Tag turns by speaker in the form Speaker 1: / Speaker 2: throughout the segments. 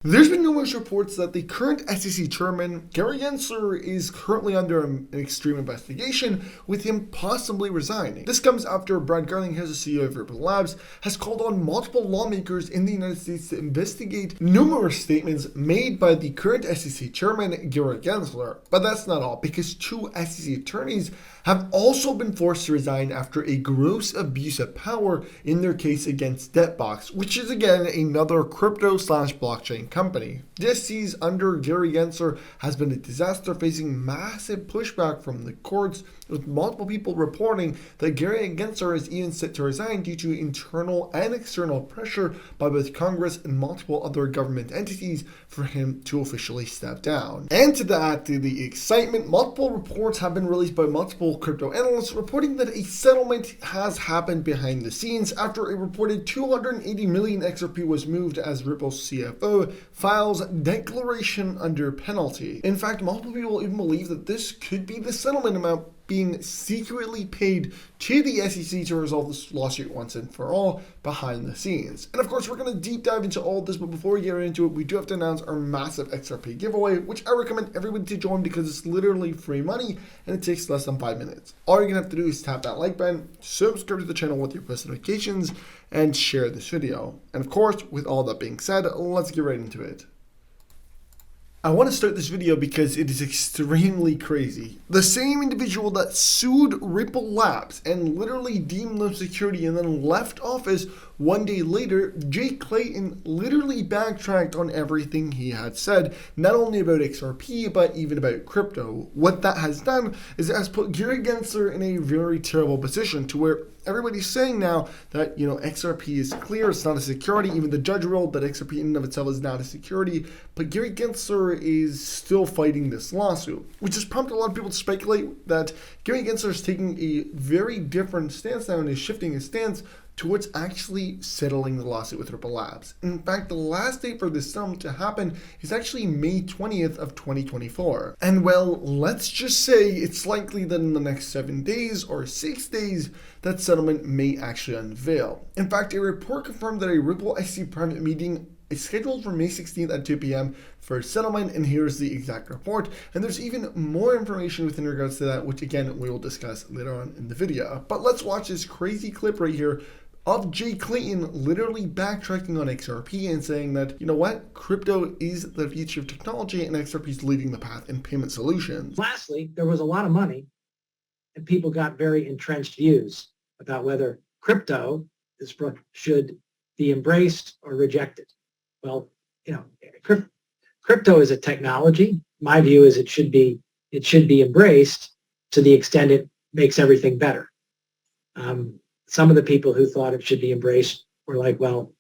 Speaker 1: There's been numerous reports that the current SEC chairman, Gary Gensler, is currently under an extreme investigation, with him possibly resigning. This comes after Brad Garlinghouse, the CEO of Liable Labs, has called on multiple lawmakers in the United States to investigate numerous statements made by the current SEC chairman, Gary Gensler. But that's not all, because two SEC attorneys have also been forced to resign after a gross abuse of power in their case against Debtbox, which is again another crypto/blockchain company. The SEC's under Gary Gensler has been a disaster, facing massive pushback from the courts, with multiple people reporting that Gary Gensler is even set to resign due to internal and external pressure by both Congress and multiple other government entities for him to officially step down. And to add to the excitement, multiple reports have been released by multiple crypto analysts reporting that a settlement has happened behind the scenes after a reported 280 million XRP was moved as Ripple's CFO files declaration under penalty. In fact, multiple people even believe that this could be the settlement amount being secretly paid to the SEC to resolve this lawsuit once and for all behind the scenes. And of course, we're going to deep dive into all of this, but before we get into it, we do have to announce our massive XRP giveaway, which I recommend everybody to join because it's literally free money and it takes less than 5 minutes. All you're going to have to do is tap that like button, subscribe to the channel with your post notifications, and share this video. And of course, with all that being said, let's get right into it. I want to start this video because it is extremely crazy. The same individual that sued Ripple Labs and literally deemed them security and then left office one day later, Jay Clayton literally backtracked on everything he had said, not only about XRP, but even about crypto. What that has done is it has put Gary Gensler in a very terrible position to where everybody's saying now that, XRP is clear, it's not a security. Even the judge ruled that XRP in and of itself is not a security. But Gary Gensler is still fighting this lawsuit, which has prompted a lot of people to speculate that Gary Gensler is taking a very different stance now and is shifting his stance towards actually settling the lawsuit with Ripple Labs. In fact, the last date for this settlement to happen is actually May 20th of 2024. And well, let's just say it's likely that in the next 7 days or 6 days, that settlement may actually unveil. In fact, a report confirmed that a Ripple SEC private meeting is scheduled for May 16th at 2 p.m. for a settlement, and here's the exact report. And there's even more information within regards to that, which again, we will discuss later on in the video. But let's watch this crazy clip right here of Jay Clayton literally backtracking on XRP and saying that, you know what, crypto is the future of technology and XRP is leading the path in payment solutions.
Speaker 2: Lastly, there was a lot of money and people got very entrenched views about whether crypto should be embraced or rejected. Well, crypto is a technology. My view is it should be embraced to the extent it makes everything better. Some of the people who thought it should be embraced were like, well,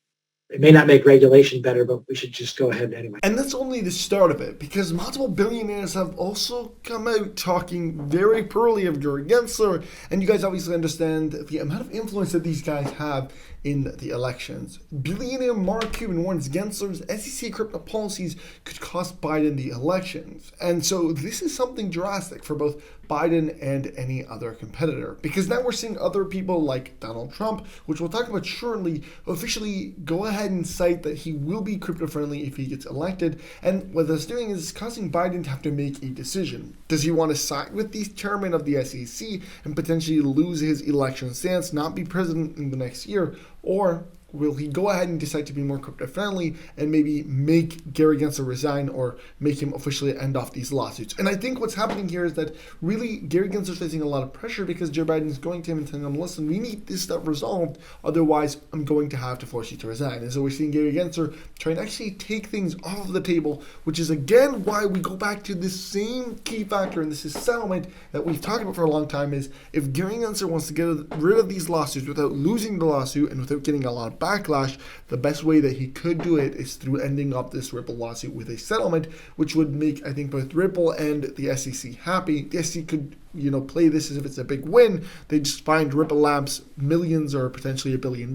Speaker 2: it may not make regulation better, but we should just go ahead anyway.
Speaker 1: And that's only the start of it, because multiple billionaires have also come out talking very poorly of Gary Gensler, and you guys obviously understand the amount of influence that these guys have in the elections. Billionaire Mark Cuban warns Gensler's SEC crypto policies could cost Biden the elections. And so this is something drastic for both Biden and any other competitor, because now we're seeing other people like Donald Trump, which we'll talk about shortly, officially go ahead and cite that he will be crypto friendly if he gets elected. And what that's doing is causing Biden to have to make a decision. Does he want to side with the chairman of the SEC and potentially lose his election stance, not be president in the next year, or will he go ahead and decide to be more crypto friendly and maybe make Gary Gensler resign or make him officially end off these lawsuits? And I think what's happening here is that really Gary Gensler is facing a lot of pressure because Joe Biden is going to him and telling him, listen, we need this stuff resolved, otherwise I'm going to have to force you to resign. And so we're seeing Gary Gensler try and actually take things off the table, which is again why we go back to this same key factor, and this is settlement that we've talked about for a long time, is if Gary Gensler wants to get rid of these lawsuits without losing the lawsuit and without getting a lot of backlash, the best way that he could do it is through ending up this Ripple lawsuit with a settlement, which would make, I think, both Ripple and the SEC happy. The SEC could play this as if it's a big win. They just find Ripple Labs millions or potentially $1 billion,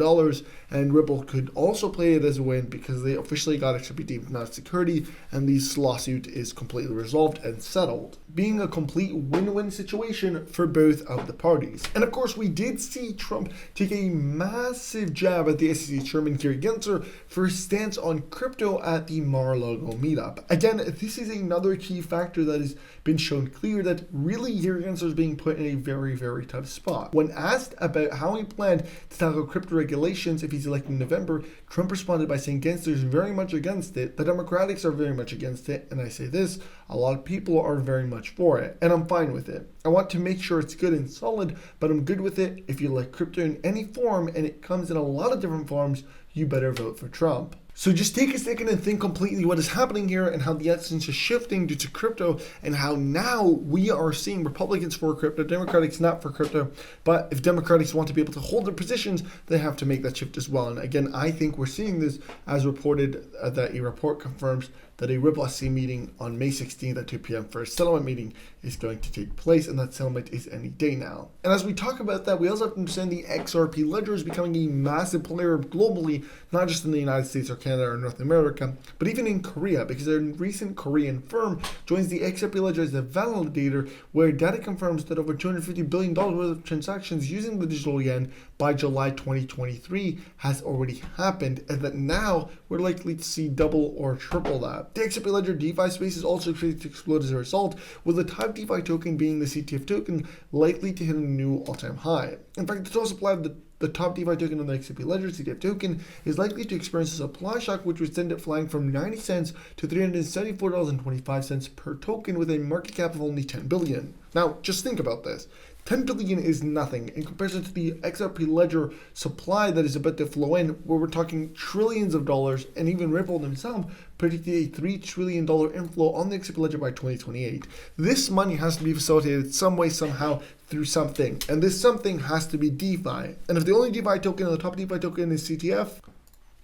Speaker 1: and Ripple could also play it as a win because they officially got XRP deemed not security, and this lawsuit is completely resolved and settled, being a complete win-win situation for both of the parties. And of course, we did see Trump take a massive jab at the SEC chairman Gary Gensler for his stance on crypto at the Mar-a-Lago meetup. Again, this is another key factor that has been shown clear that really Gary Gensler is being put in a very, very tough spot. When asked about how he planned to tackle crypto regulations if he's elected in November, Trump responded by saying Gensler is very much against it, the Democrats are very much against it, and I say this, a lot of people are very much for it, and I'm fine with it. I want to make sure it's good and solid, but I'm good with it. If you like crypto in any form, and it comes in a lot of different forms, you better vote for Trump. So just take a second and think completely what is happening here and how the essence is shifting due to crypto, and how now we are seeing Republicans for crypto, Democrats not for crypto. But if Democrats want to be able to hold their positions, they have to make that shift as well. And again, I think we're seeing this as reported that a report confirms that a Ripple SEC meeting on May 16th at 2 p.m. for a settlement meeting is going to take place, and that settlement is any day now. And as we talk about that, we also have to understand the XRP ledger is becoming a massive player globally, not just in the United States or Canada or North America, but even in Korea, because a recent Korean firm joins the XRP ledger as a validator, where data confirms that over $250 billion worth of transactions using the digital yen by July 2023 has already happened, and that now we're likely to see double or triple that. The XRP Ledger DeFi space is also expected to explode as a result, with the top DeFi token being the CTF token likely to hit a new all-time high. In fact, the total supply of the top DeFi token on the XRP Ledger, CTF token, is likely to experience a supply shock, which would send it flying from 90 cents to $374.25 per token, with a market cap of only $10 billion. Now, just think about this. 10 billion is nothing in comparison to the XRP Ledger supply that is about to flow in, where we're talking trillions of dollars, and even Ripple themselves predicted a $3 trillion inflow on the XRP Ledger by 2028. This money has to be facilitated some way, somehow, through something, and this something has to be DeFi. And if the only DeFi token, the top DeFi token is CTF,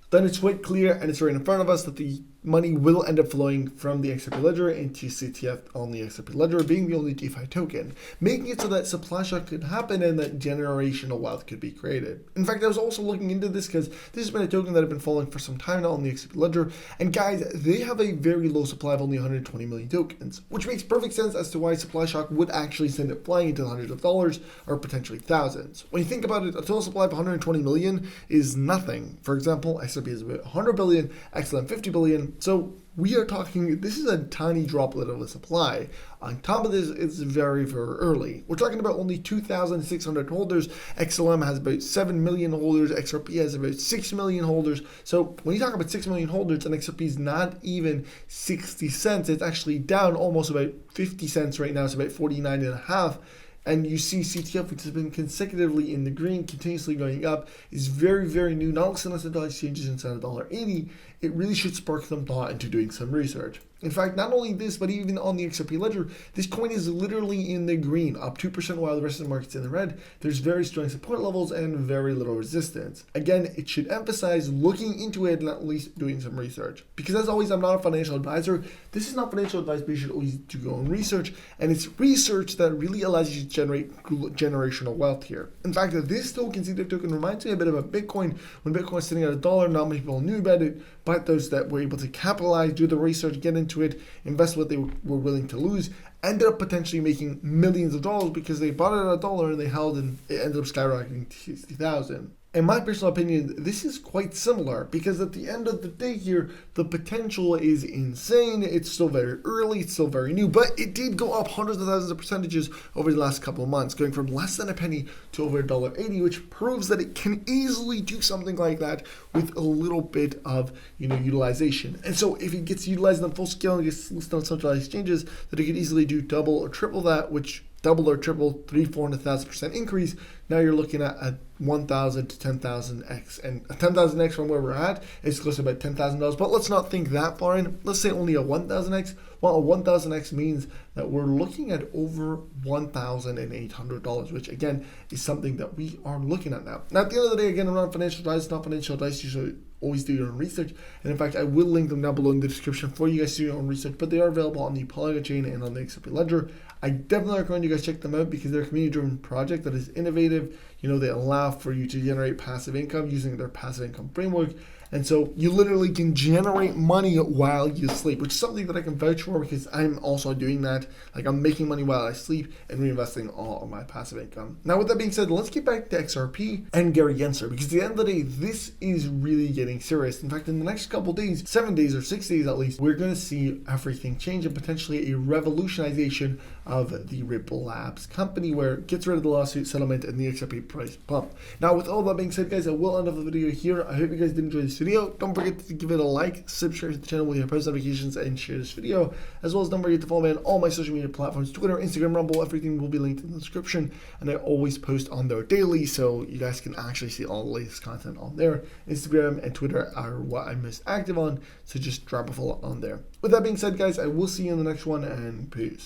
Speaker 1: then it's quite clear, and it's right in front of us, that the money will end up flowing from the XRP Ledger into CTF on the XRP Ledger, being the only DeFi token, making it so that supply shock could happen and that generational wealth could be created. In fact, I was also looking into this because this has been a token that had been falling for some time now on the XRP Ledger, and guys, they have a very low supply of only 120 million tokens, which makes perfect sense as to why supply shock would actually send it flying into the hundreds of dollars or potentially thousands. When you think about it, a total supply of 120 million is nothing. For example, XRP is about 100 billion, XLM 50 billion. So we are talking, this is a tiny droplet of a supply. On top of this, it's very, very early. We're talking about only 2,600 holders. XLM has about 7 million holders. XRP has about 6 million holders. So when you talk about 6 million holders, and XRP is not even 60 cents, it's actually down almost about 50 cents right now. It's about 49.5. And you see CTF, which has been consecutively in the green, continuously going up, is very, very new. Not listening to the exchanges inside of $1.80. It really should spark some thought into doing some research. In fact, not only this, but even on the XRP Ledger, this coin is literally in the green, up 2% while the rest of the market's in the red. There's very strong support levels and very little resistance. Again, it should emphasize looking into it and at least doing some research. Because as always, I'm not a financial advisor. This is not financial advice, but you should always do your own research. And it's research that really allows you to generate generational wealth here. In fact, this token, CTF token, reminds me a bit about Bitcoin. When Bitcoin was sitting at $1, not many people knew about it, but those that were able to capitalize, do the research, get into it, invest what they were willing to lose, ended up potentially making millions of dollars because they bought it at $1 and they held, and it ended up skyrocketing to 60,000. In my personal opinion, this is quite similar because at the end of the day here, the potential is insane. It's still very early, it's still very new, but it did go up hundreds of thousands of percentages over the last couple of months, going from less than a penny to over $1.80, which proves that it can easily do something like that with a little bit of utilization. And so if it gets utilized on full scale and gets listed on centralized exchanges, that it could easily do double or triple that, which double or triple 300-400,000% increase. Now you're looking at a 1,000 to 10,000x, and a 10,000x from where we're at is close to about $10,000. But let's not think that far in. Let's say only a 1,000x. Well, a 1,000x means that we're looking at over $1,800, which again is something that we are looking at now. Now, at the end of the day, again, I'm not financial advice. Not financial advice. You should always do your own research. And in fact, I will link them down below in the description for you guys to do your own research, but they are available on the Polygon chain and on the XRP Ledger. I definitely recommend you guys check them out because they're a community-driven project that is innovative. You know, they allow for you to generate passive income using their passive income framework. And so you literally can generate money while you sleep, which is something that I can vouch for because I'm also doing that. Like, I'm making money while I sleep and reinvesting all of my passive income. Now, with that being said, let's get back to XRP and Gary Gensler, because at the end of the day, this is really getting serious. In fact, in the next couple days, 7 days or 6 days at least, we're going to see everything change and potentially a revolutionization of the Ripple Labs company, where it gets rid of the lawsuit settlement and the XRP price pump. Now, with all that being said, guys, I will end off the video here. I hope you guys did enjoy this video. Don't forget to give it a like, subscribe to the channel with your post notifications, and share this video, as well as don't forget to follow me on all my social media platforms, Twitter, Instagram, Rumble. Everything will be linked in the description, and I always post on there daily, so you guys can actually see all the latest content on there. Instagram and Twitter are what I'm most active on, so just drop a follow on there. With that being said, guys, I will see you in the next one, and peace.